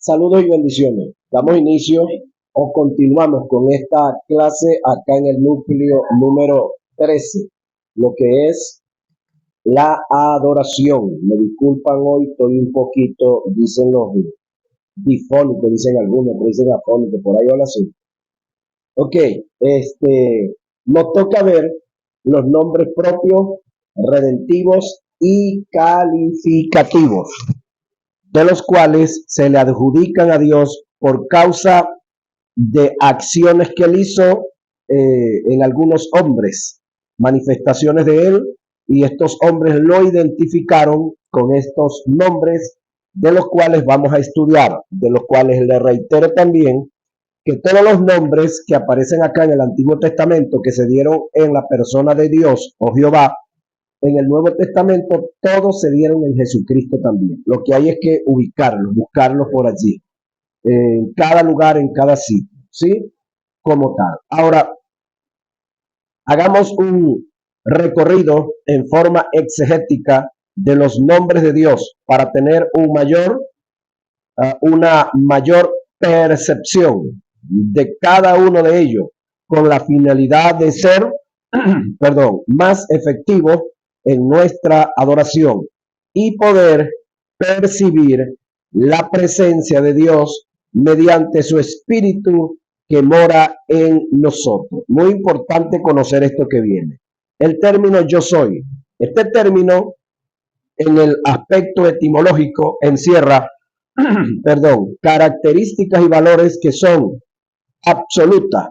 Saludos y bendiciones. Damos inicio o continuamos con esta clase acá en el núcleo número 13, lo que es la adoración. Me disculpan hoy, estoy un poquito, dicen los difónicos, dicen algunos, pero dicen afónicos, por ahí va el asunto. Ok, nos toca ver los nombres propios, redentivos y calificativos, de los cuales se le adjudican a Dios por causa de acciones que él hizo en algunos hombres, manifestaciones de él, y estos hombres lo identificaron con estos nombres, de los cuales vamos a estudiar, de los cuales le reitero también que todos los nombres que aparecen acá en el Antiguo Testamento, que se dieron en la persona de Dios o Jehová, en el Nuevo Testamento todos se dieron en Jesucristo también. Lo que hay es que ubicarlos, buscarlos por allí, en cada lugar, en cada sitio, ¿sí? Como tal. Ahora, hagamos un recorrido en forma exegética de los nombres de Dios para tener una mayor percepción de cada uno de ellos, con la finalidad de ser, más efectivos en nuestra adoración y poder percibir la presencia de Dios mediante su espíritu que mora en nosotros. Muy importante conocer esto que viene. El término yo soy. Este término en el aspecto etimológico encierra, características y valores que son absolutas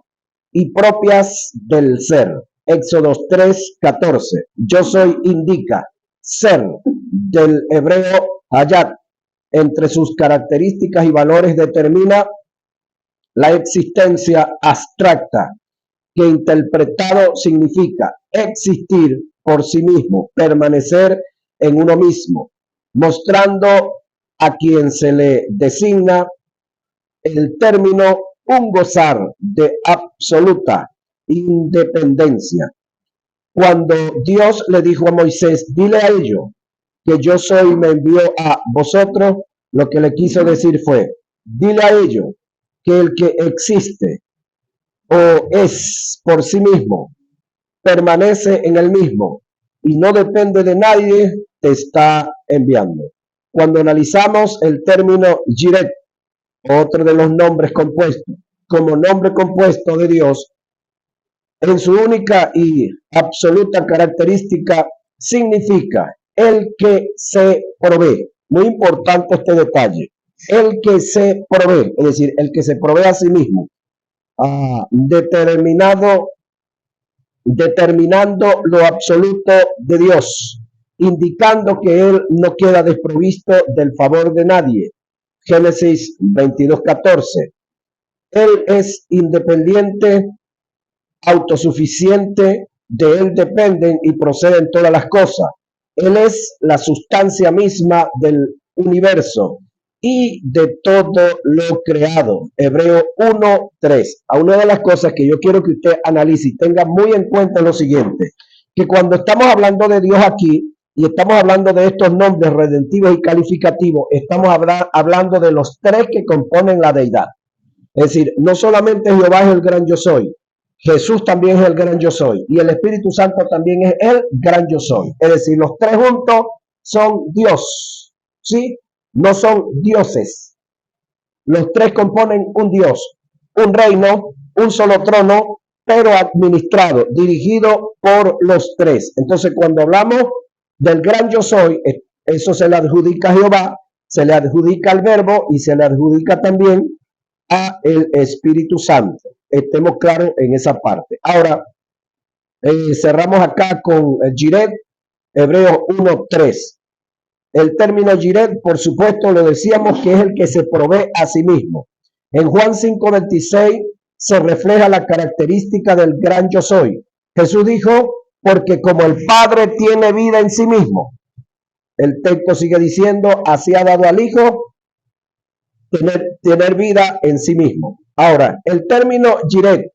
y propias del ser. Éxodo 3:14. Yo soy indica ser, del hebreo hayat. Entre sus características y valores determina la existencia abstracta, que interpretado significa existir por sí mismo, permanecer en uno mismo, mostrando a quien se le designa el término un gozar de absoluta independencia. Cuando Dios le dijo a Moisés, dile a ellos que yo soy, me envió a vosotros, lo que le quiso decir fue, dile a ellos que el que existe o es por sí mismo, permanece en el mismo y no depende de nadie, te está enviando. Cuando analizamos el término Jiret, otro de los nombres compuestos, como nombre compuesto de Dios, en su única y absoluta característica, significa el que se provee. Muy importante este detalle. El que se provee, es decir, el que se provee a sí mismo, determinando lo absoluto de Dios, indicando que Él no queda desprovisto del favor de nadie. Génesis 22:14. Él es independiente, autosuficiente, de Él dependen y proceden todas las cosas. Él es la sustancia misma del universo y de todo lo creado. Hebreo 1:3. A una de las cosas que yo quiero que usted analice y tenga muy en cuenta es lo siguiente, que cuando estamos hablando de Dios aquí y estamos hablando de estos nombres redentivos y calificativos, estamos hablando de los tres que componen la deidad. Es decir, no solamente Jehová es el gran yo soy, Jesús también es el gran yo soy y el Espíritu Santo también es el gran yo soy. Es decir, los tres juntos son Dios, ¿sí? No son dioses. Los tres componen un Dios, un reino, un solo trono, pero administrado, dirigido por los tres. Entonces, cuando hablamos del gran yo soy, eso se le adjudica a Jehová, se le adjudica al Verbo y se le adjudica también a el Espíritu Santo. Estemos claros en esa parte. Ahora, cerramos acá con Jiret, Hebreos 1:3. El término Jiret, por supuesto, lo decíamos que es el que se provee a sí mismo. En Juan 5:26 se refleja la característica del gran yo soy. Jesús dijo, porque como el Padre tiene vida en sí mismo. El texto sigue diciendo, así ha dado al Hijo tener vida en sí mismo. Ahora, el término Jiret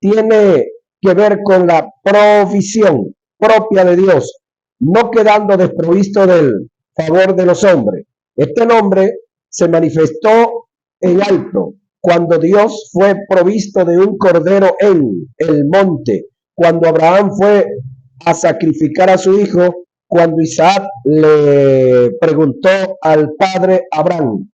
tiene que ver con la provisión propia de Dios, no quedando desprovisto del favor de los hombres. Este nombre se manifestó en alto, cuando Dios fue provisto de un cordero en el monte, cuando Abraham fue a sacrificar a su hijo, cuando Isaac le preguntó al padre Abraham,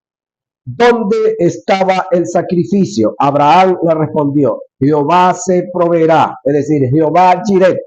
¿dónde estaba el sacrificio? Abraham le respondió, Jehová se proveerá, es decir, Jehová Jireh.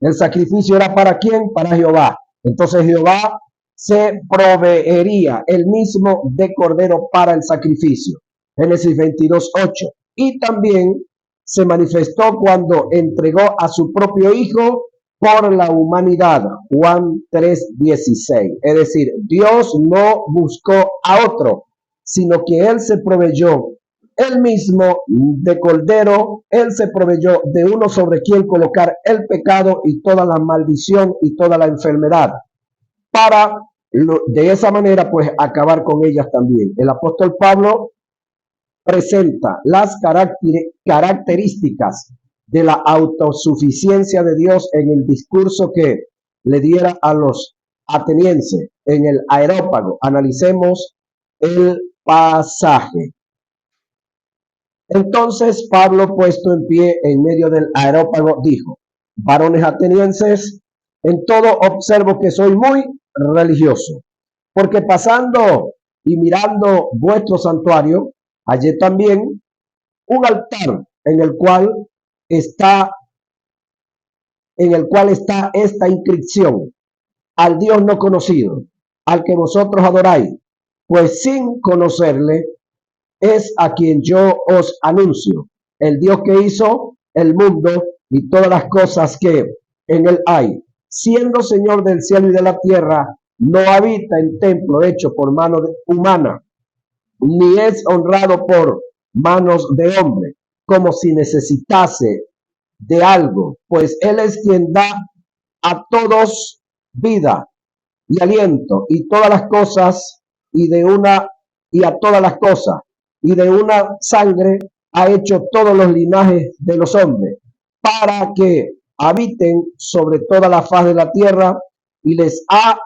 El sacrificio era ¿para quién? Para Jehová. Entonces Jehová se proveería el mismo de cordero para el sacrificio. Génesis 22:8. Y también se manifestó cuando entregó a su propio hijo por la humanidad. Juan 3:16. Es decir, Dios no buscó a otro, sino que él se proveyó él mismo de cordero, él se proveyó de uno sobre quien colocar el pecado y toda la maldición y toda la enfermedad, para de esa manera pues acabar con ellas también. El apóstol Pablo presenta las características de la autosuficiencia de Dios en el discurso que le diera a los atenienses en el Areópago. Analicemos el pasaje. Entonces Pablo, puesto en pie en medio del Areópago, dijo: varones atenienses, en todo observo que soy muy religioso, porque pasando y mirando vuestro santuario, hallé también un altar en el cual está esta inscripción: al Dios no conocido, al que vosotros adoráis, pues sin conocerle es a quien yo os anuncio, el Dios que hizo el mundo y todas las cosas que en él hay, siendo Señor del cielo y de la tierra, no habita en templo hecho por mano humana, ni es honrado por manos de hombre, como si necesitase de algo, pues él es quien da a todos vida y aliento y todas las cosas y a todas las cosas y de una sangre ha hecho todos los linajes de los hombres para que habiten sobre toda la faz de la tierra, y les ha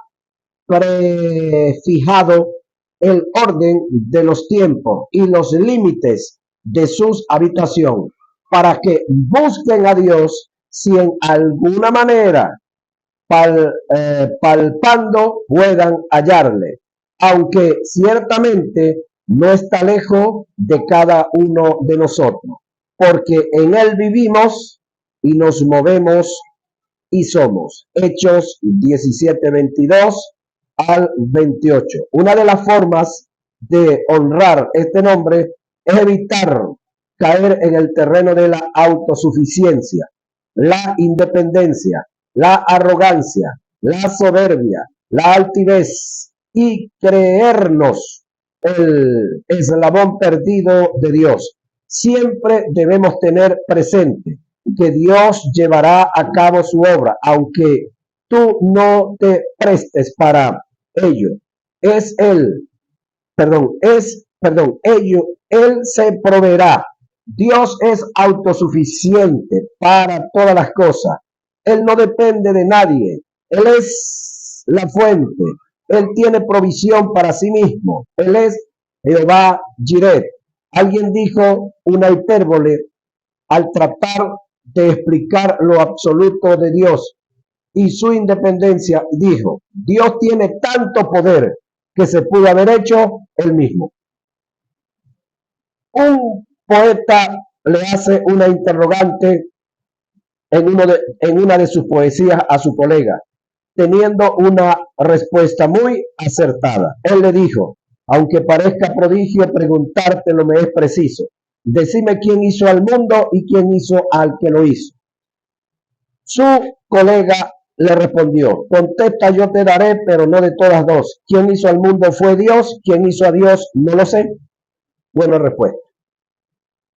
prefijado el orden de los tiempos y los límites de sus habitación, para que busquen a Dios si en alguna manera palpando puedan hallarle, aunque ciertamente no está lejos de cada uno de nosotros, porque en él vivimos y nos movemos y somos. Hechos 17:22 al 28. Una de las formas de honrar este nombre es evitar caer en el terreno de la autosuficiencia, la independencia, la arrogancia, la soberbia, la altivez y creernos el eslabón perdido de Dios. Siempre debemos tener presente que Dios llevará a cabo su obra, aunque tú no te prestes para ello. Él se proveerá. Dios es autosuficiente para todas las cosas. Él no depende de nadie. Él es la fuente. Él tiene provisión para sí mismo. Él es Jehová Jireh. Alguien dijo una hipérbole al tratar de explicar lo absoluto de Dios y su independencia. Dijo: Dios tiene tanto poder que se pudo haber hecho él mismo. Un poeta le hace una interrogante en una de sus poesías a su colega, teniendo una respuesta muy acertada. Él le dijo: aunque parezca prodigio, preguntártelo me es preciso. Decime quién hizo al mundo y quién hizo al que lo hizo. Su colega le respondió: contesta, yo te daré, pero no de todas dos. ¿Quién hizo al mundo fue Dios? ¿Quién hizo a Dios? No lo sé. Buena respuesta.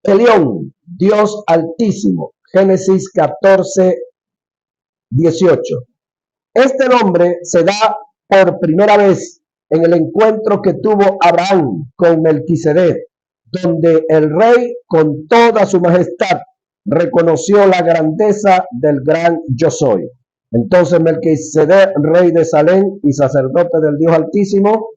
Elión, Dios altísimo. Génesis 14:18. Este nombre se da por primera vez en el encuentro que tuvo Abraham con Melquisedec, donde el rey con toda su majestad reconoció la grandeza del gran yo soy. Entonces Melquisedec, rey de Salem y sacerdote del Dios Altísimo,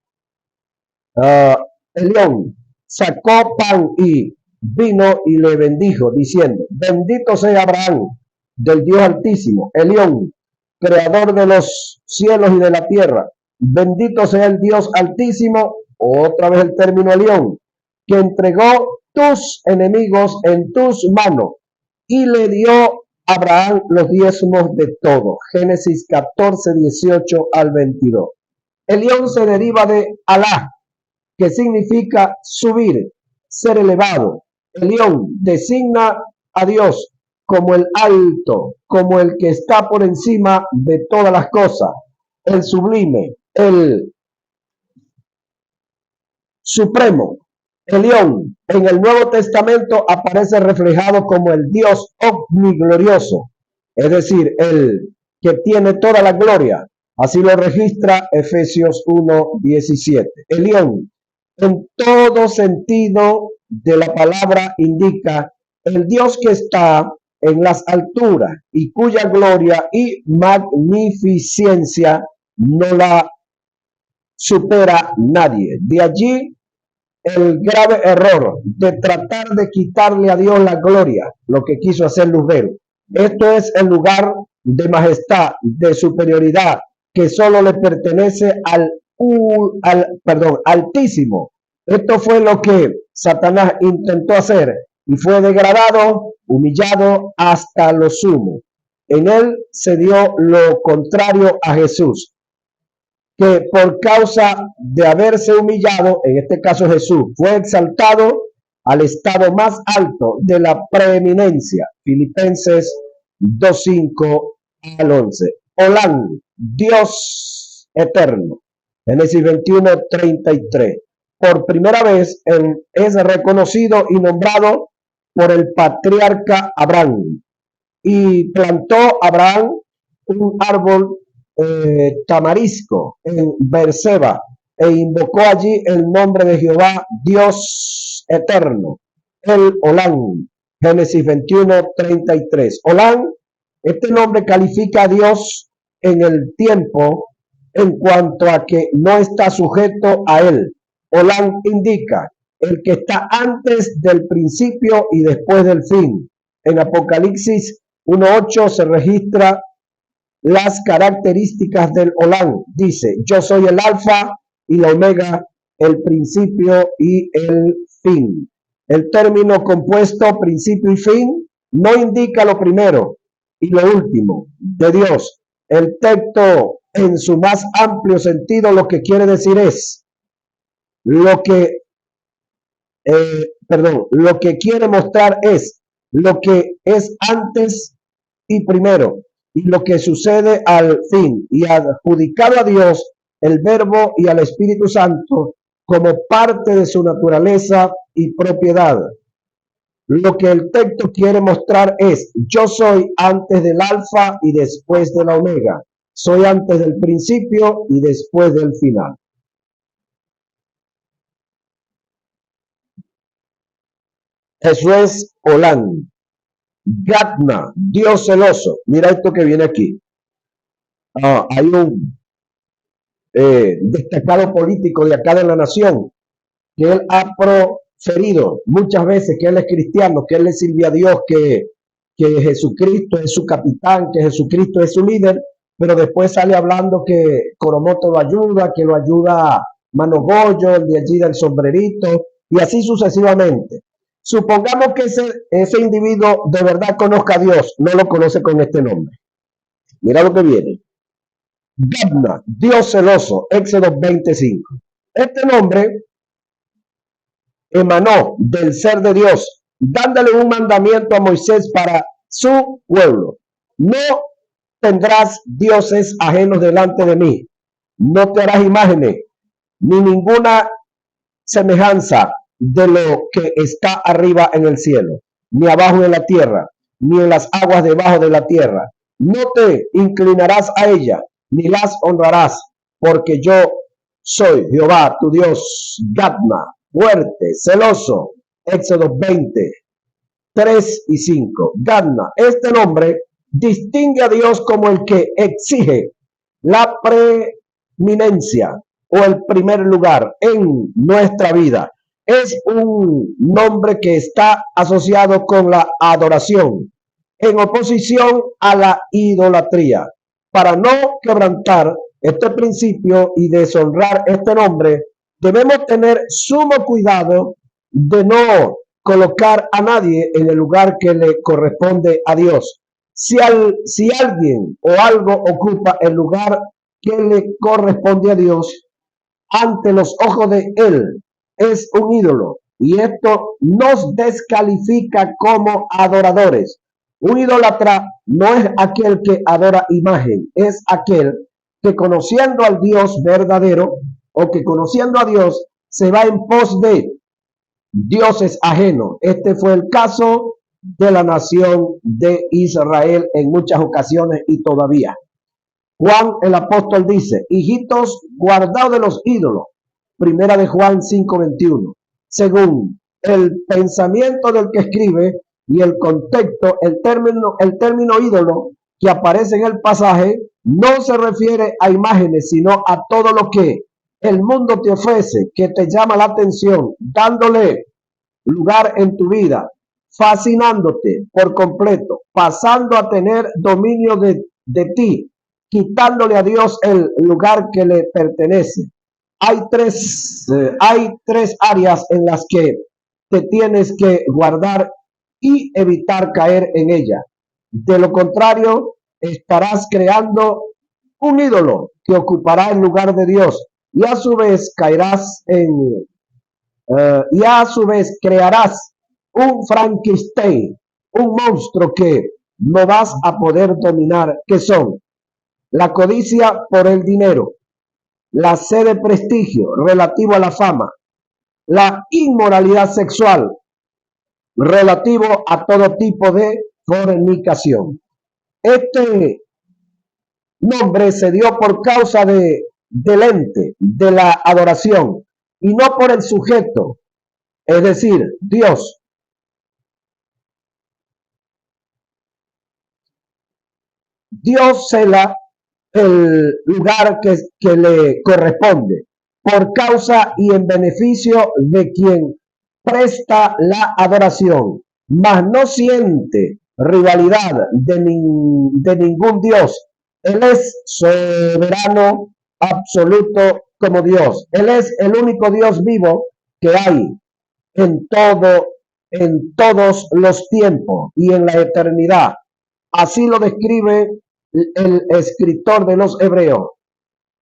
Elión, sacó pan y vino y le bendijo, diciendo: bendito sea Abraham del Dios Altísimo, Elión, creador de los cielos y de la tierra. Bendito sea el Dios Altísimo, otra vez el término Elión, que entregó tus enemigos en tus manos y le dio a Abraham los diezmos de todo. Génesis 14, 18 al 22. Elión se deriva de Alá, que significa subir, ser elevado. Elión designa a Dios como el alto, como el que está por encima de todas las cosas, el sublime, el supremo. Elión en el Nuevo Testamento aparece reflejado como el Dios omniglorioso, es decir, el que tiene toda la gloria. Así lo registra Efesios 1:17. Elión, en todo sentido de la palabra, indica el Dios que está en las alturas y cuya gloria y magnificencia no la supera nadie. De allí el grave error de tratar de quitarle a Dios la gloria, lo que quiso hacer Lutero. Esto es el lugar de majestad, de superioridad, que solo le pertenece al Altísimo. Esto fue lo que Satanás intentó hacer y fue degradado, humillado hasta lo sumo. En él se dio lo contrario a Jesús, que por causa de haberse humillado, en este caso Jesús, fue exaltado al estado más alto de la preeminencia. Filipenses 2:5 al 11. Olán, Dios eterno. Génesis 21:33. Por primera vez es reconocido y nombrado por el patriarca Abraham. Y plantó Abraham un árbol tamarisco en Beerseba e invocó allí el nombre de Jehová, Dios eterno, el Olán. Génesis 21:33. Olán, este nombre califica a Dios en el tiempo en cuanto a que no está sujeto a él. Olán indica el que está antes del principio y después del fin. En Apocalipsis 1:8 se registra las características del Olán. Dice: yo soy el alfa y la omega, el principio y el fin. El término compuesto principio y fin no indica lo primero y lo último de Dios. El texto en su más amplio sentido lo que quiere decir es lo que quiere mostrar es lo que es antes y primero, y lo que sucede al fin, y adjudicado a Dios, el Verbo y al Espíritu Santo como parte de su naturaleza y propiedad. Lo que el texto quiere mostrar es: yo soy antes del alfa y después de la omega. Soy antes del principio y después del final. Eso es Olán. Gadna, Dios celoso. Mira esto que viene aquí. Hay un destacado político de acá de la nación que él ha proferido muchas veces que él es cristiano, que él le sirve a Dios, que Jesucristo es su capitán, que Jesucristo es su líder, pero después sale hablando que Coromoto lo ayuda, que lo ayuda Mano Goyo, el de allí del sombrerito, y así sucesivamente. Supongamos que ese individuo de verdad conozca a Dios, no lo conoce con este nombre. Mira lo que viene. Gadna, Dios celoso, Éxodo 25. Este nombre emanó del ser de Dios, dándole un mandamiento a Moisés para su pueblo: no tendrás dioses ajenos delante de mí, no te harás imágenes ni ninguna semejanza de lo que está arriba en el cielo, ni abajo en la tierra, ni en las aguas debajo de la tierra. No te inclinarás a ella, ni las honrarás, porque yo soy Jehová tu Dios. Gadna, fuerte, celoso. Éxodo 20, 3 y 5. Gadna, este nombre distingue a Dios como el que exige la preeminencia o el primer lugar en nuestra vida. es un nombre que está asociado con la adoración, en oposición a la idolatría. Para no quebrantar este principio y deshonrar este nombre, debemos tener sumo cuidado de no colocar a nadie en el lugar que le corresponde a Dios. Si alguien o algo ocupa el lugar que le corresponde a Dios, ante los ojos de él es un ídolo, y esto nos descalifica como adoradores. Un idólatra no es aquel que adora imagen, es aquel que conociendo al Dios verdadero o que conociendo a Dios se va en pos de dioses ajenos. Este fue el caso de la nación de Israel en muchas ocasiones y todavía. Juan el apóstol dice, hijitos, guardaos de los ídolos. Primera de Juan 5:21. Según el pensamiento del que escribe y el contexto, el término ídolo que aparece en el pasaje no se refiere a imágenes, sino a todo lo que el mundo te ofrece, que te llama la atención, dándole lugar en tu vida, fascinándote por completo, pasando a tener dominio de ti, quitándole a Dios el lugar que le pertenece. Hay tres áreas en las que te tienes que guardar y evitar caer en ella. De lo contrario, estarás creando un ídolo que ocupará el lugar de Dios y a su vez caerás y a su vez crearás un Frankenstein, un monstruo que no vas a poder dominar, que son la codicia por el dinero, la sed de prestigio relativo a la fama, la inmoralidad sexual relativo a todo tipo de fornicación. Este nombre se dio por causa del ente, de la adoración, y no por el sujeto, es decir, Dios. Dios cela el lugar que le corresponde por causa y en beneficio de quien presta la adoración, mas no siente rivalidad de ningún Dios. Él es soberano absoluto como Dios. Él es el único Dios vivo que hay en todo, en todos los tiempos y en la eternidad. Así lo describe el escritor de los Hebreos.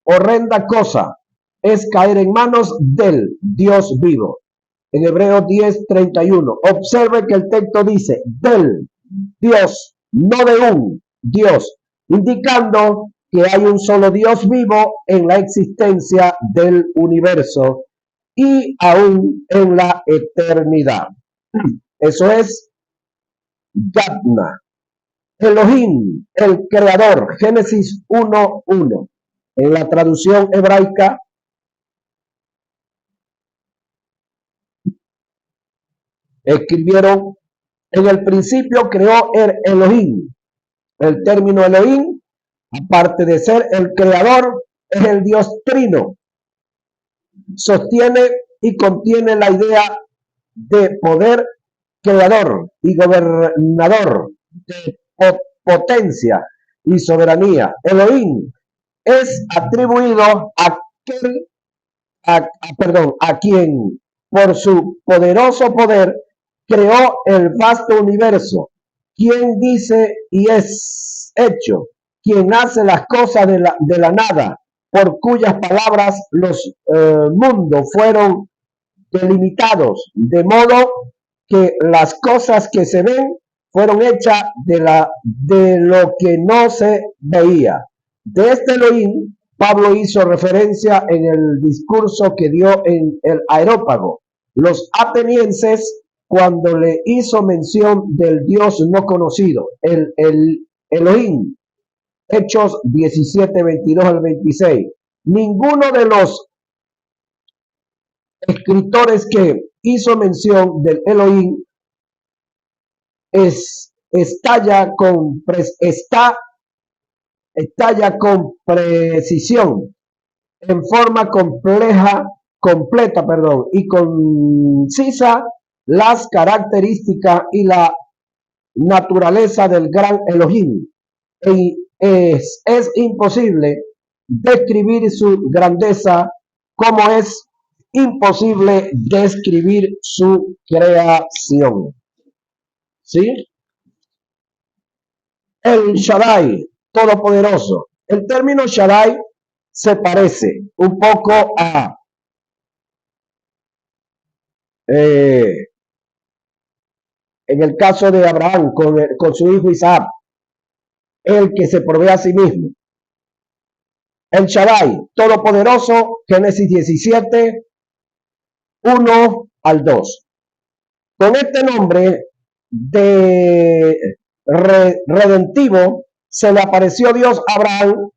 Horrenda cosa es caer en manos del Dios vivo. En Hebreos 10:31. Observe que el texto dice del Dios, no de un Dios, indicando que hay un solo Dios vivo en la existencia del universo y aún en la eternidad. Eso es Gatna. Elohim, el creador, Génesis 1:1. En la traducción hebraica, escribieron, en el principio creó el Elohim. El término Elohim, aparte de ser el creador, es el Dios trino. Sostiene y contiene la idea de poder creador y gobernador, de potencia y soberanía. Elohim es atribuido a quien por su poderoso poder creó el vasto universo, quien dice y es hecho, quien hace las cosas de la nada, por cuyas palabras los mundos fueron delimitados, de modo que las cosas que se ven fueron hechas de lo que no se veía. De este Elohim, Pablo hizo referencia en el discurso que dio en el Areópago. Los atenienses, cuando le hizo mención del Dios no conocido, el Elohim, Hechos 17:22-26. Ninguno de los escritores que hizo mención del Elohim estalla con precisión, en forma compleja, completa, perdón, y concisa las características y la naturaleza del gran Elohim. Es imposible describir su grandeza como es imposible describir su creación. ¿Sí? El Shaddai, todopoderoso. El término Shaddai se parece un poco a en el caso de Abraham con su hijo Isaac, el que se provee a sí mismo. El Shaddai, todopoderoso, Génesis 17, 1 al 2. Con este nombre de redentivo se le apareció Dios a Abraham,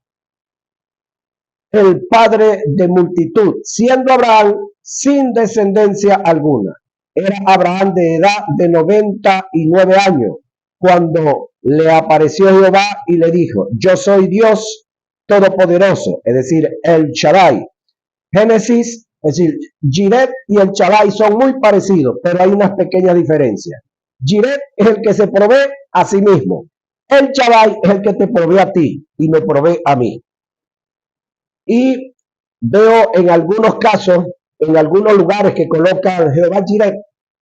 el padre de multitud, siendo Abraham sin descendencia alguna. Era Abraham de edad de 99 años cuando le apareció Jehová y le dijo: yo soy Dios todopoderoso, es decir, el Shaddai. Génesis, es decir, Jireh y el Shaddai son muy parecidos, pero hay unas pequeñas diferencias. Jireh es el que se provee a sí mismo. El Shaddai es el que te provee a ti y me provee a mí. Y veo en algunos casos, en algunos lugares que colocan Jehová Jireh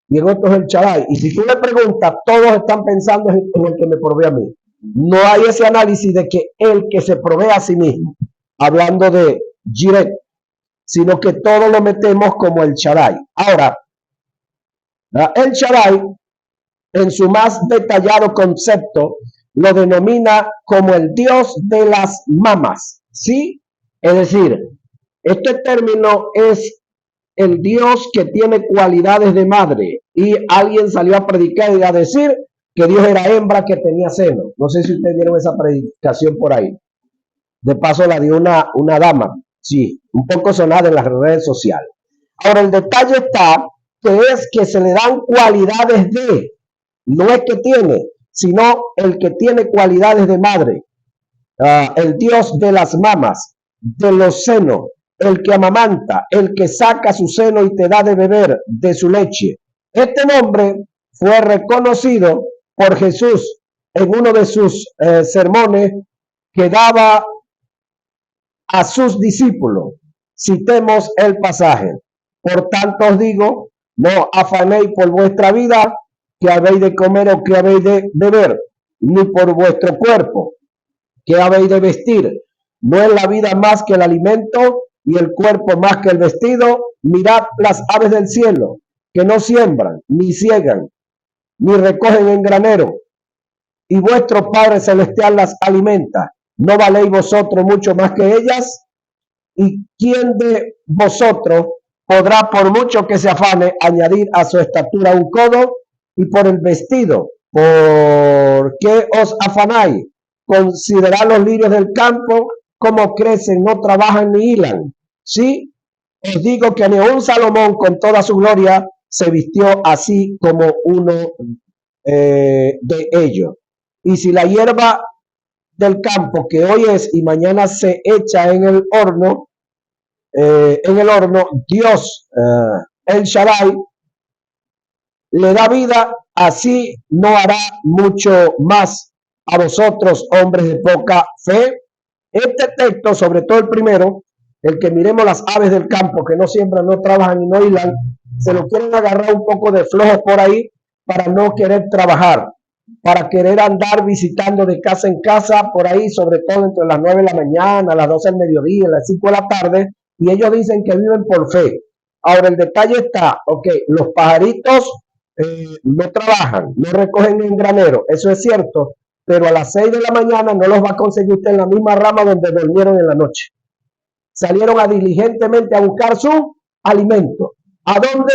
y en otros el Shaddai. Y si tú le preguntas, todos están pensando en el que me provee a mí. No hay ese análisis de que el que se provee a sí mismo, hablando de Jireh, sino que todo lo metemos como el Shaddai. Ahora, el Shaddai, en su más detallado concepto, lo denomina como el Dios de las mamas, ¿sí? Es decir, este término es el Dios que tiene cualidades de madre, y alguien salió a predicar y a decir que Dios era hembra que tenía seno. No sé si ustedes vieron esa predicación por ahí. De paso la dio una dama, sí, un poco sonada en las redes sociales. Ahora el detalle está que es que se le dan cualidades de, no es que tiene, sino el que tiene cualidades de madre, el Dios de las mamas, de los senos, el que amamanta, el que saca su seno y te da de beber de su leche. Este nombre fue reconocido por Jesús en uno de sus sermones que daba a sus discípulos. Citemos el pasaje. Por tanto os digo, no afanéis por vuestra vida, que habéis de comer o que habéis de beber, ni por vuestro cuerpo, que habéis de vestir. No es la vida más que el alimento y el cuerpo más que el vestido. Mirad las aves del cielo, que no siembran, ni ciegan, ni recogen en granero, y vuestro Padre Celestial las alimenta. ¿No valéis vosotros mucho más que ellas? ¿Y quién de vosotros podrá, por mucho que se afane, añadir a su estatura un codo? Y por el vestido, ¿por qué os afanáis? Considerad los lirios del campo, cómo crecen, no trabajan ni hilan. Sí, os digo que ni un Salomón con toda su gloria se vistió así como uno de ellos. Y si la hierba del campo que hoy es y mañana se echa en el horno, Dios, el Shaddai, le da vida, así no hará mucho más a vosotros, hombres de poca fe. Este texto, sobre todo el primero, el que miremos las aves del campo, que no siembran, no trabajan y no hilan, se lo quieren agarrar un poco de flojos por ahí para no querer trabajar, para querer andar visitando de casa en casa por ahí, sobre todo entre las 9 de la mañana, las 12 del mediodía, las 5 de la tarde, y ellos dicen que viven por fe. Ahora el detalle está, ok, los pajaritos no trabajan, no recogen en granero, eso es cierto, pero a las 6 de la mañana no los va a conseguir usted en la misma rama donde durmieron en la noche. Salieron a diligentemente a buscar su alimento. ¿A dónde?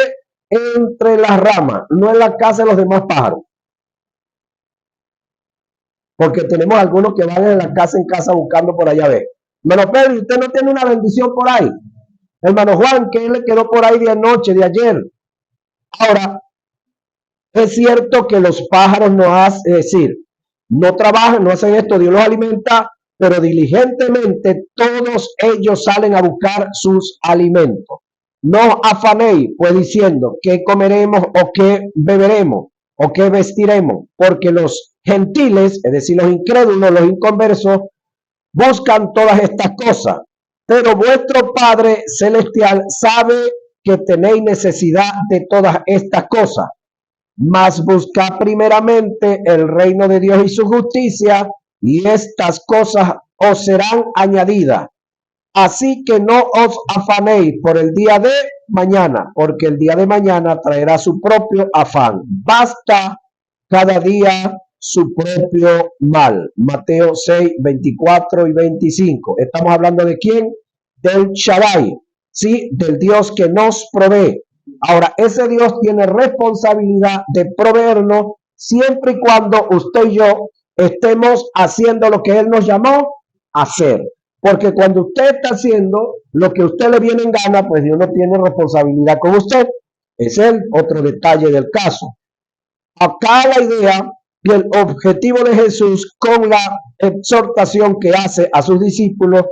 Entre las ramas, no en la casa de los demás pájaros. Porque tenemos algunos que van de la casa en casa buscando por allá. Ve, hermano Pedro, ¿usted no tiene una bendición por ahí? Hermano Juan, que él le quedó por ahí de anoche, de ayer. Ahora, es cierto que los pájaros no hacen, es decir, no trabajan, no hacen esto, Dios los alimenta, pero diligentemente todos ellos salen a buscar sus alimentos. No afanéis, pues diciendo, qué comeremos o qué beberemos o qué vestiremos, porque los gentiles, es decir, los incrédulos, los inconversos, buscan todas estas cosas. Pero vuestro Padre Celestial sabe que tenéis necesidad de todas estas cosas. Mas buscad primeramente el reino de Dios y su justicia, y estas cosas os serán añadidas. Así que no os afanéis por el día de mañana, porque el día de mañana traerá su propio afán. Basta cada día su propio mal. Mateo 6, 24 y 25. Estamos hablando de quién? Del Shaddai, ¿sí? Del Dios que nos provee. Ahora, ese Dios tiene responsabilidad de proveernos siempre y cuando usted y yo estemos haciendo lo que Él nos llamó a hacer. Porque cuando usted está haciendo lo que a usted le viene en gana, pues Dios no tiene responsabilidad con usted. Es el otro detalle del caso. Acá la idea y el objetivo de Jesús con la exhortación que hace a sus discípulos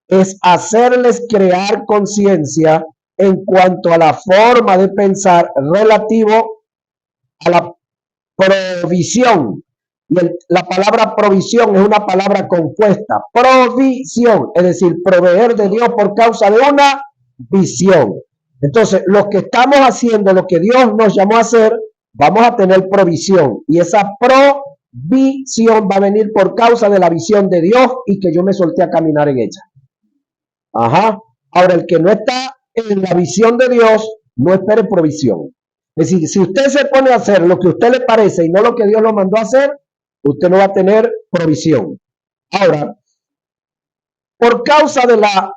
es hacerles crear conciencia en cuanto a la forma de pensar relativo a la provisión. Y la palabra provisión es una palabra compuesta. Provisión, es decir, proveer de Dios por causa de una visión. Entonces, los que estamos haciendo lo que Dios nos llamó a hacer, vamos a tener provisión. Y esa provisión va a venir por causa de la visión de Dios y que yo me solté a caminar en ella. Ajá. Ahora, el que no está en la visión de Dios, no espere provisión. Es decir, si usted se pone a hacer lo que a usted le parece y no lo que Dios lo mandó a hacer, usted no va a tener provisión. Ahora, por causa de la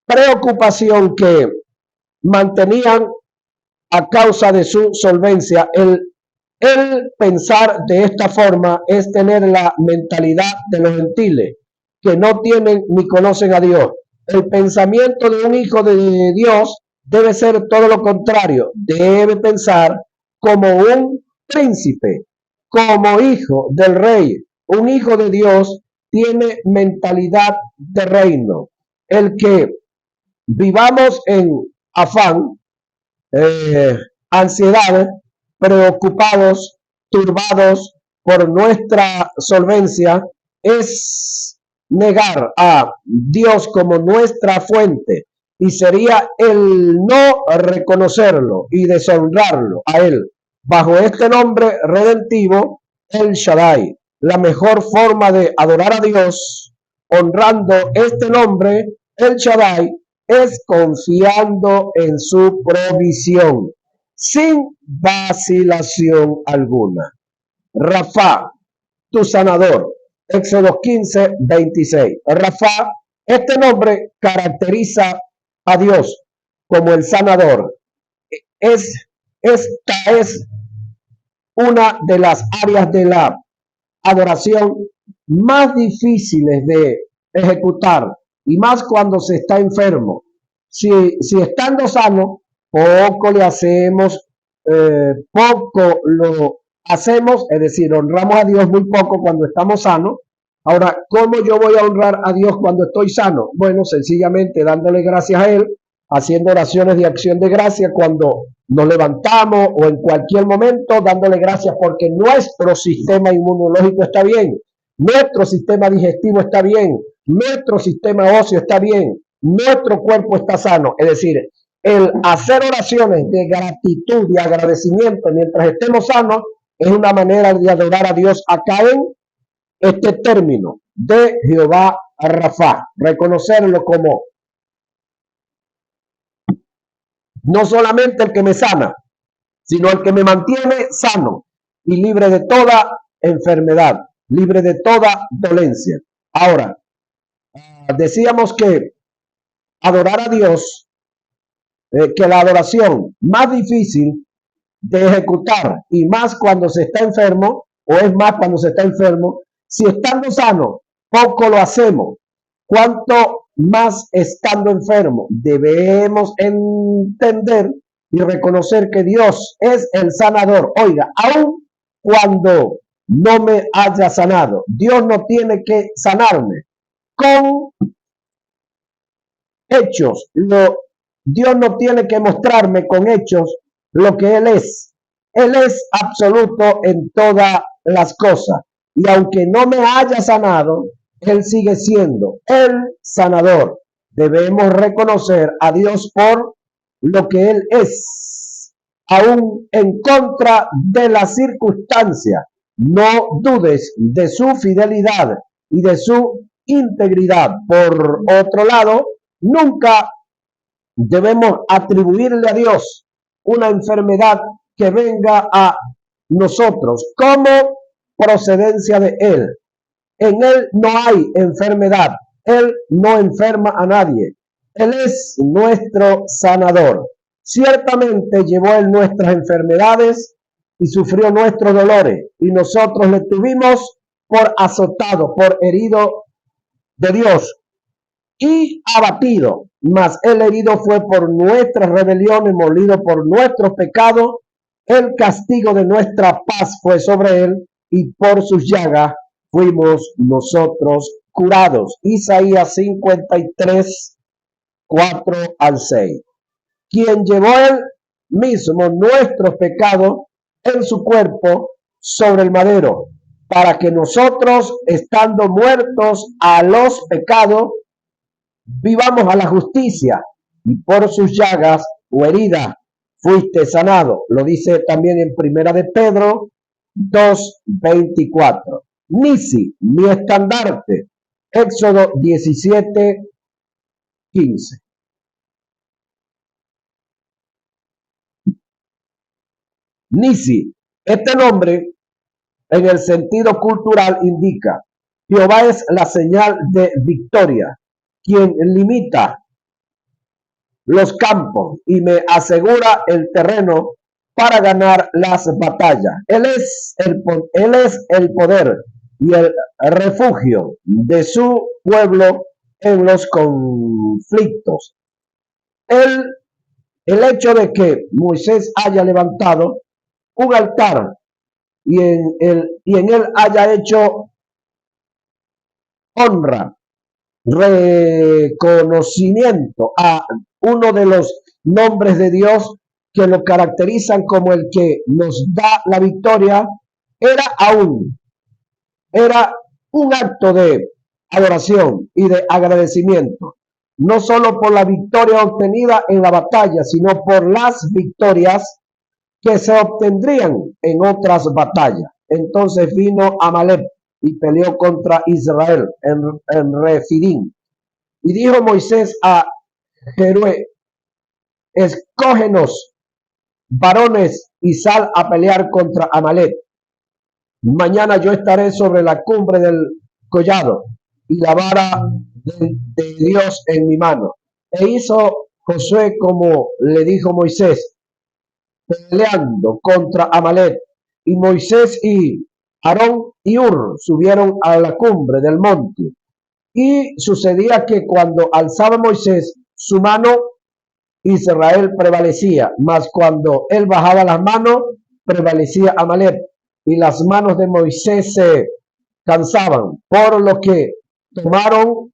preocupación que mantenían a causa de su solvencia, el pensar de esta forma es tener la mentalidad de los gentiles, que no tienen ni conocen a Dios. El pensamiento de un hijo de Dios debe ser todo lo contrario. Debe pensar como un príncipe, como hijo del rey. Un hijo de Dios tiene mentalidad de reino. El que vivamos en afán, ansiedad, preocupados, turbados por nuestra solvencia, es negar a Dios como nuestra fuente y sería el no reconocerlo y deshonrarlo a Él. Bajo este nombre redentivo, el Shaddai, la mejor forma de adorar a Dios, honrando este nombre, el Shaddai, es confiando en su provisión, sin vacilación alguna. Rafa, tu sanador. Éxodo 15, 26. Rafa, este nombre caracteriza a Dios como el sanador. Esta es una de las áreas de la adoración más difíciles de ejecutar y más cuando se está enfermo. Si estando sano, poco le hacemos, poco lo hacemos, es decir, honramos a Dios muy poco cuando estamos sanos. Ahora, ¿cómo yo voy a honrar a Dios cuando estoy sano? Bueno, sencillamente dándole gracias a Él, haciendo oraciones de acción de gracia cuando nos levantamos o en cualquier momento, dándole gracias porque nuestro sistema inmunológico está bien, nuestro sistema digestivo está bien, nuestro sistema óseo está bien, nuestro cuerpo está sano. Es decir, el hacer oraciones de gratitud y agradecimiento mientras estemos sanos es una manera de adorar a Dios acá en este término de Jehová Rafa, reconocerlo como no solamente el que me sana, sino el que me mantiene sano y libre de toda enfermedad, libre de toda dolencia. Ahora, decíamos que adorar a Dios, que la adoración más difícil de ejecutar y más cuando se está enfermo, o es más cuando se está enfermo, si estando sano, poco lo hacemos. Cuanto más estando enfermo, debemos entender y reconocer que Dios es el sanador. Oiga, aun cuando no me haya sanado, Dios no tiene que sanarme. Con hechos lo Dios no tiene que mostrarme con hechos lo que Él es. Él es absoluto en todas las cosas. Y aunque no me haya sanado, Él sigue siendo el sanador. Debemos reconocer a Dios por lo que Él es, aún en contra de las circunstancias. No dudes de su fidelidad y de su integridad. Por otro lado, nunca debemos atribuirle a Dios una enfermedad que venga a nosotros como procedencia de Él. En Él no hay enfermedad. Él no enferma a nadie. Él es nuestro sanador. Ciertamente llevó Él nuestras enfermedades y sufrió nuestros dolores. Y nosotros le tuvimos por azotado, por herido de Dios y abatido. Mas el herido fue por nuestras rebeliones, molido por nuestros pecados. El castigo de nuestra paz fue sobre él, y por sus llagas fuimos nosotros curados. Isaías 53, 4 al 6. Quien llevó él mismo nuestros pecados en su cuerpo sobre el madero, para que nosotros, estando muertos a los pecados, vivamos a la justicia, y por sus llagas o heridas fuiste sanado. Lo dice también en Primera de Pedro 2:24. Nisi, mi estandarte. Éxodo 17:15. Nisi, este nombre en el sentido cultural indica: Jehová es la señal de victoria, quien limita los campos y me asegura el terreno para ganar las batallas. Él es el poder y el refugio de su pueblo en los conflictos. El hecho de que Moisés haya levantado un altar y en él haya hecho honra, reconocimiento a uno de los nombres de Dios que lo caracterizan como el que nos da la victoria, era un acto de adoración y de agradecimiento, no solo por la victoria obtenida en la batalla, sino por las victorias que se obtendrían en otras batallas. Entonces vino Amalek y peleó contra Israel en Refidim. Y dijo Moisés a Jeruel: escógenos varones y sal a pelear contra Amalek. Mañana yo estaré sobre la cumbre del collado y la vara de Dios en mi mano. E hizo Josué como le dijo Moisés, peleando contra Amalek. Y Moisés y Aarón y Hur subieron a la cumbre del monte. Y sucedía que cuando alzaba Moisés su mano, Israel prevalecía, mas cuando él bajaba las manos, prevalecía Amalek, y las manos de Moisés se cansaban, por lo que tomaron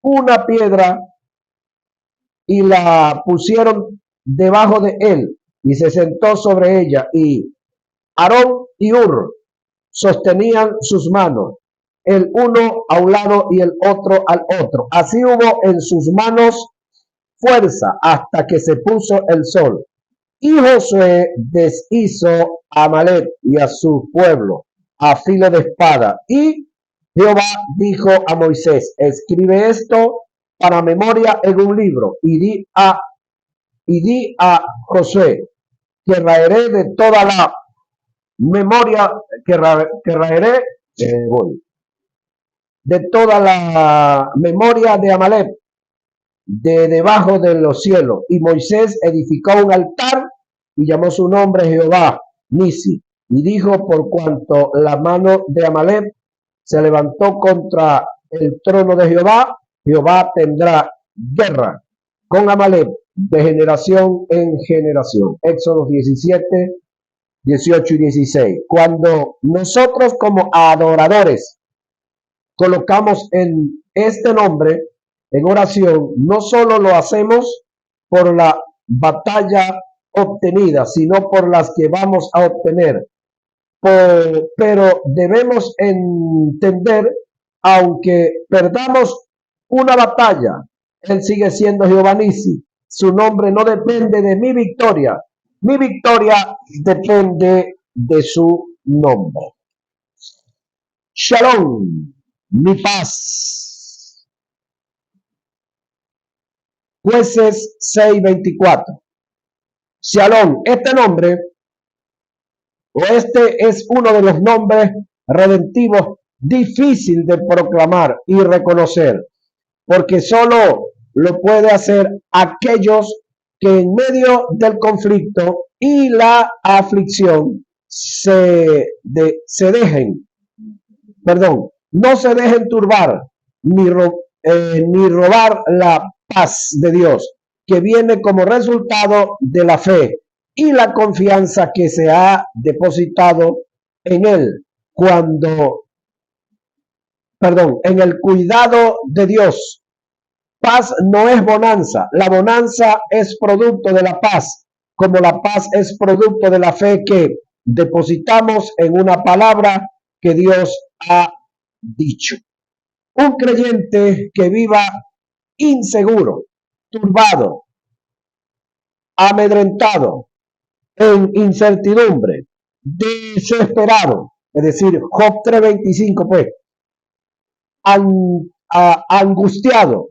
una piedra y la pusieron debajo de él, y se sentó sobre ella, y Aarón y Hur sostenían sus manos, el uno a un lado y el otro al otro. Así hubo en sus manos fuerza hasta que se puso el sol. Y Josué deshizo a Amalek y a su pueblo a filo de espada. Y Jehová dijo a Moisés: escribe esto para memoria en un libro, y di a Josué que raeré de toda la memoria, de toda la memoria de Amalek de debajo de los cielos. Y Moisés edificó un altar y llamó su nombre Jehová Nisi, y dijo: por cuanto la mano de Amalek se levantó contra el trono de Jehová, Jehová tendrá guerra con Amalek de generación en generación. Éxodo 17, 18 y 16. Cuando nosotros como adoradores colocamos en este nombre en oración, no solo lo hacemos por la batalla obtenida, sino por las que vamos a obtener. Pero debemos entender, aunque perdamos una batalla, Él sigue siendo Jehová Nisi. Su nombre no depende de mi victoria depende de su nombre. Shalom, mi paz. Jueces 6:24. Shalom, este nombre, o este es uno de los nombres redentivos difícil de proclamar y reconocer, porque solo lo puede hacer aquellos que en medio del conflicto y la aflicción no se dejen turbar ni robar la paz de Dios, que viene como resultado de la fe y la confianza que se ha depositado en él en el cuidado de Dios. Paz no es bonanza, la bonanza es producto de la paz, como la paz es producto de la fe que depositamos en una palabra que Dios ha dicho. Un creyente que viva inseguro, turbado, amedrentado, en incertidumbre, desesperado, es decir, Job 3:25, pues, angustiado,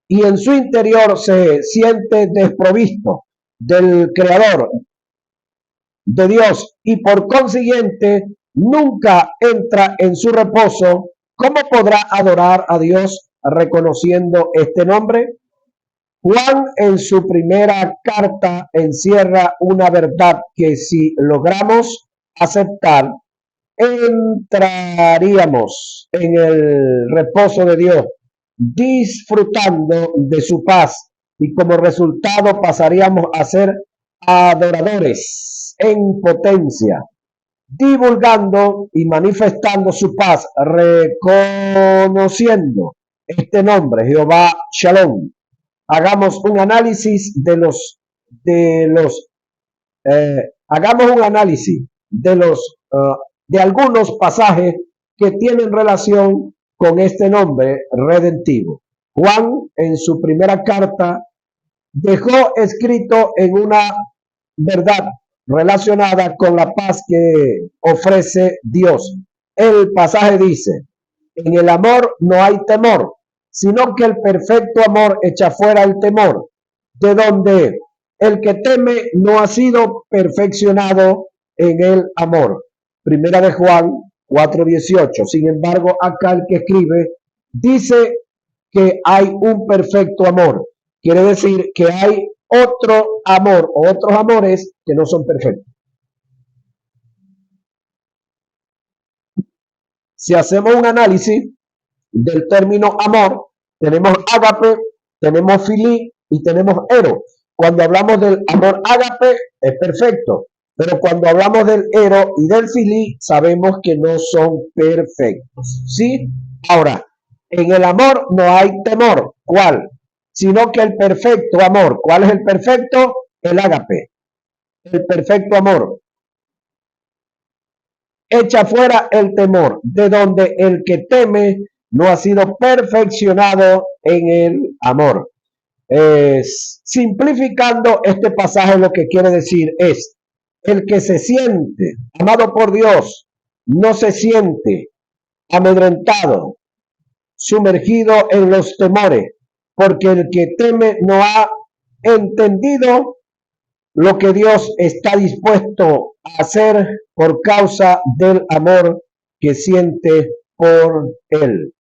y en su interior se siente desprovisto del Creador, de Dios, y por consiguiente nunca entra en su reposo, ¿cómo podrá adorar a Dios reconociendo este nombre? Juan en su primera carta encierra una verdad que si logramos aceptar, entraríamos en el reposo de Dios, disfrutando de su paz, y como resultado pasaríamos a ser adoradores en potencia, divulgando y manifestando su paz, reconociendo este nombre, Jehová Shalom. Hagamos un análisis de algunos pasajes que tienen relación con este nombre redentivo. Juan, en su primera carta, dejó escrito en una verdad relacionada con la paz que ofrece Dios. El pasaje dice: en el amor no hay temor, sino que el perfecto amor echa fuera el temor, de donde el que teme no ha sido perfeccionado en el amor. Primera de Juan 4:18. Sin embargo, acá el que escribe dice que hay un perfecto amor. Quiere decir que hay otro amor o otros amores que no son perfectos. Si hacemos un análisis del término amor, tenemos ágape, tenemos filí y tenemos ero. Cuando hablamos del amor ágape es perfecto, pero cuando hablamos del ero y del filí sabemos que no son perfectos, ¿sí? Ahora, en el amor no hay temor, ¿cuál? Sino que el perfecto amor, ¿cuál es el perfecto? El ágape, el perfecto amor. Echa fuera el temor, de donde el que teme no ha sido perfeccionado en el amor. Simplificando este pasaje, lo que quiere decir es: el que se siente amado por Dios no se siente amedrentado, sumergido en los temores, porque el que teme no ha entendido lo que Dios está dispuesto a hacer por causa del amor que siente por él.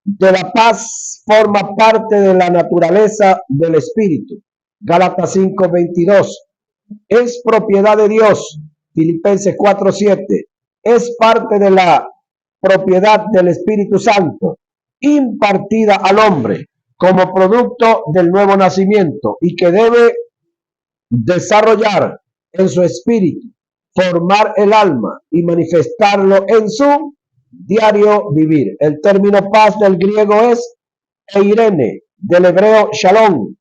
De la paz forma parte de la naturaleza del Espíritu. Gálatas 5:22. Es propiedad de Dios. Filipenses 4:7. Es parte de la propiedad del Espíritu Santo, impartida al hombre como producto del nuevo nacimiento y que debe desarrollar en su espíritu, formar el alma y manifestarlo en su diario vivir. El término paz del griego es eirene, del hebreo shalom,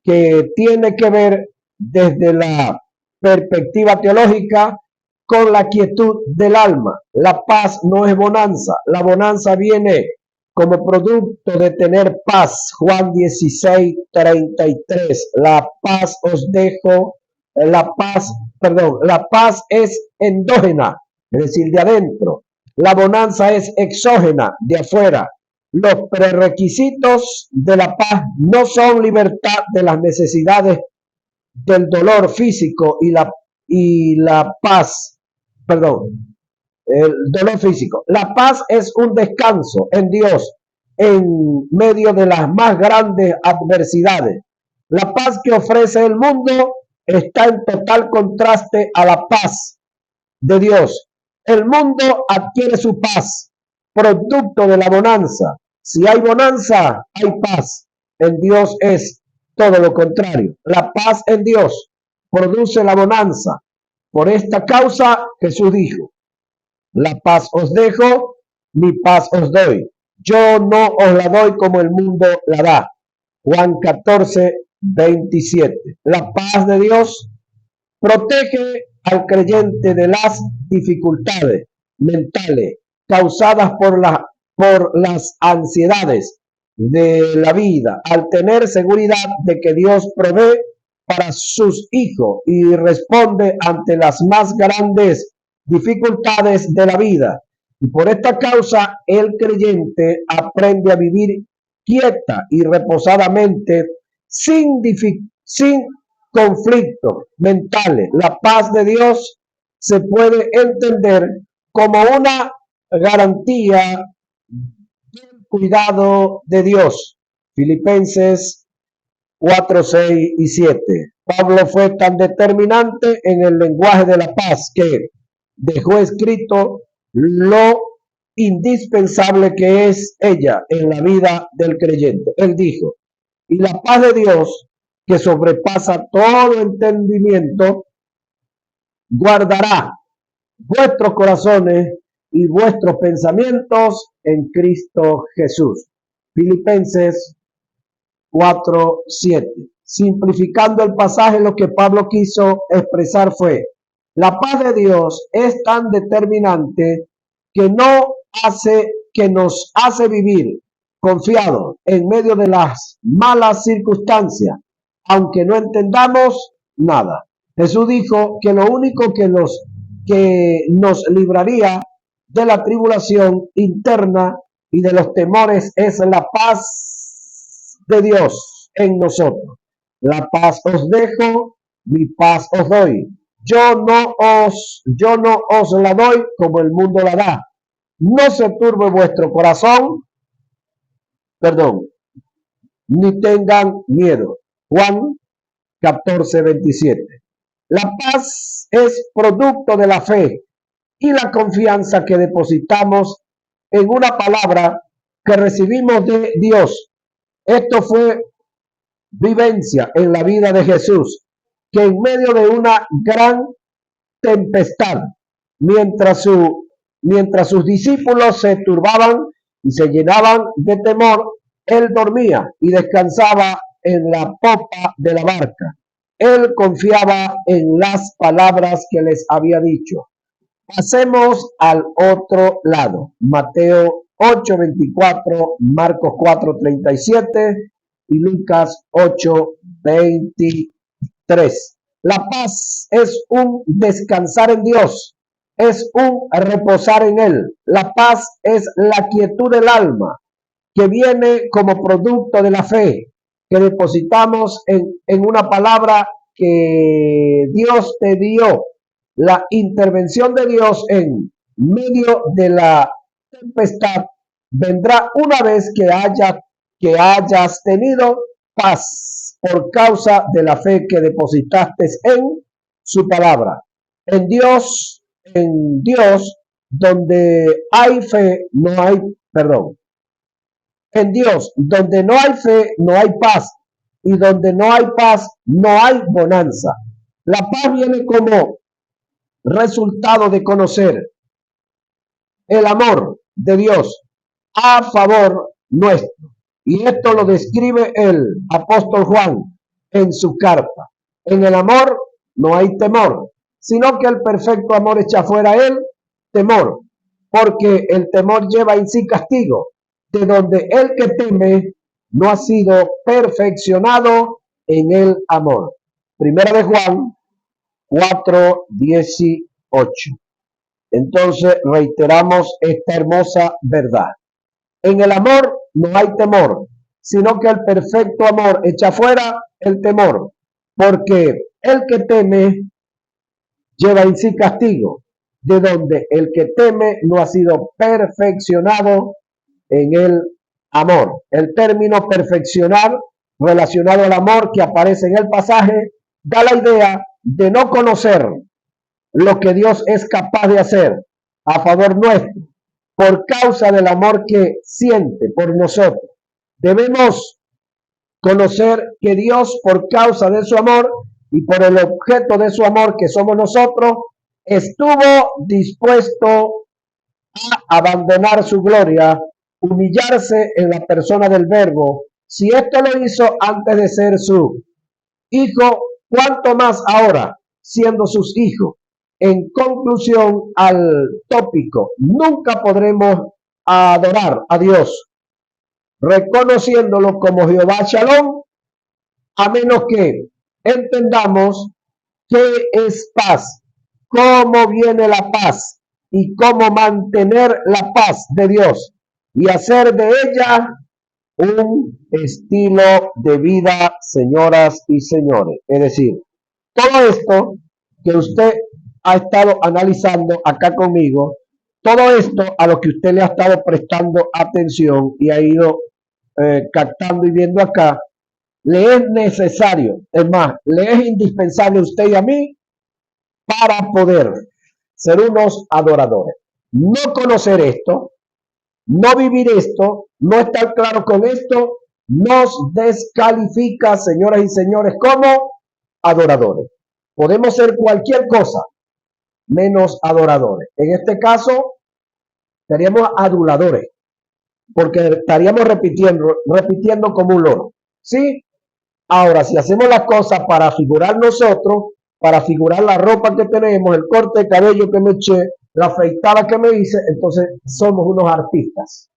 que tiene que ver desde la perspectiva teológica con la quietud del alma. La paz no es bonanza. La bonanza viene como producto de tener paz. Juan 16:33. La paz os dejo. La paz es endógena, es decir, de adentro. La bonanza es exógena, de afuera. Los prerequisitos de la paz no son libertad de las necesidades del dolor físico y la paz, el dolor físico. La paz es un descanso en Dios en medio de las más grandes adversidades. La paz que ofrece el mundo está en total contraste a la paz de Dios. El mundo adquiere su paz, producto de la bonanza. Si hay bonanza, hay paz. En Dios es todo lo contrario. La paz en Dios produce la bonanza. Por esta causa Jesús dijo: la paz os dejo, mi paz os doy. Yo no os la doy como el mundo la da. Juan 14:27. La paz de Dios protege al creyente de las dificultades mentales causadas por las ansiedades de la vida, al tener seguridad de que Dios provee para sus hijos y responde ante las más grandes dificultades de la vida. Y por esta causa el creyente aprende a vivir quieta y reposadamente sin conflictos mentales. La paz de Dios se puede entender como una garantía del cuidado de Dios. Filipenses 4, 6 y 7. Pablo fue tan determinante en el lenguaje de la paz que dejó escrito lo indispensable que es ella en la vida del creyente. Él dijo: y la paz de Dios, que sobrepasa todo entendimiento, guardará vuestros corazones y vuestros pensamientos en Cristo Jesús. Filipenses 4:7. Simplificando el pasaje, lo que Pablo quiso expresar fue: la paz de Dios es tan determinante que nos hace vivir confiados en medio de las malas circunstancias, aunque no entendamos nada. Jesús dijo que lo único que nos libraría de la tribulación interna y de los temores es la paz de Dios en nosotros. La paz os dejo, mi paz os doy. Yo no os la doy como el mundo la da. No se turbe vuestro corazón, ni tengan miedo. Juan 14:27. La paz es producto de la fe y la confianza que depositamos en una palabra que recibimos de Dios. Esto fue vivencia en la vida de Jesús, que en medio de una gran tempestad, mientras sus discípulos se turbaban y se llenaban de temor, él dormía y descansaba en la popa de la barca. Él confiaba en las palabras que les había dicho. Pasemos al otro lado. Mateo 8:24, Marcos 4:37 y Lucas 8:23. La paz es un descansar en Dios, es un reposar en Él. La paz es la quietud del alma que viene como producto de la fe que depositamos en una palabra que Dios te dio. La intervención de Dios en medio de la tempestad vendrá una vez que hayas tenido paz por causa de la fe que depositaste en su palabra. En Dios, donde hay fe, no hay perdón. En Dios, donde no hay fe, no hay paz. Y donde no hay paz, no hay bonanza. La paz viene como resultado de conocer el amor de Dios a favor nuestro. Y esto lo describe el apóstol Juan en su carta. En el amor no hay temor, sino que el perfecto amor echa fuera el temor, porque el temor lleva en sí castigo, de donde el que teme no ha sido perfeccionado en el amor. Primera de Juan 4:18. Entonces reiteramos esta hermosa verdad. En el amor no hay temor, sino que el perfecto amor echa fuera el temor, porque el que teme lleva en sí castigo, de donde el que teme no ha sido perfeccionado en el amor. El término perfeccionar relacionado al amor que aparece en el pasaje da la idea de no conocer lo que Dios es capaz de hacer a favor nuestro por causa del amor que siente por nosotros. Debemos conocer que Dios, por causa de su amor y por el objeto de su amor que somos nosotros, estuvo dispuesto a abandonar su gloria, humillarse en la persona del Verbo. Si esto lo hizo antes de ser su hijo, ¿cuánto más ahora, siendo sus hijos? En conclusión al tópico, nunca podremos adorar a Dios reconociéndolo como Jehová Shalom, a menos que entendamos qué es paz, cómo viene la paz y cómo mantener la paz de Dios y hacer de ella un estilo de vida, señoras y señores. Es decir, todo esto que usted ha estado analizando acá conmigo, todo esto a lo que usted le ha estado prestando atención y ha ido captando y viendo acá, le es necesario, es más, le es indispensable a usted y a mí para poder ser unos adoradores. No conocer esto, no vivir esto, no estar claro con esto, nos descalifica, señoras y señores, como adoradores. Podemos ser cualquier cosa, menos adoradores. En este caso, seríamos aduladores, porque estaríamos repitiendo como un loro. ¿Sí? Ahora, si hacemos las cosas para figurar nosotros, para figurar la ropa que tenemos, el corte de cabello que me eché, la afeitada que me hice, entonces somos unos artistas.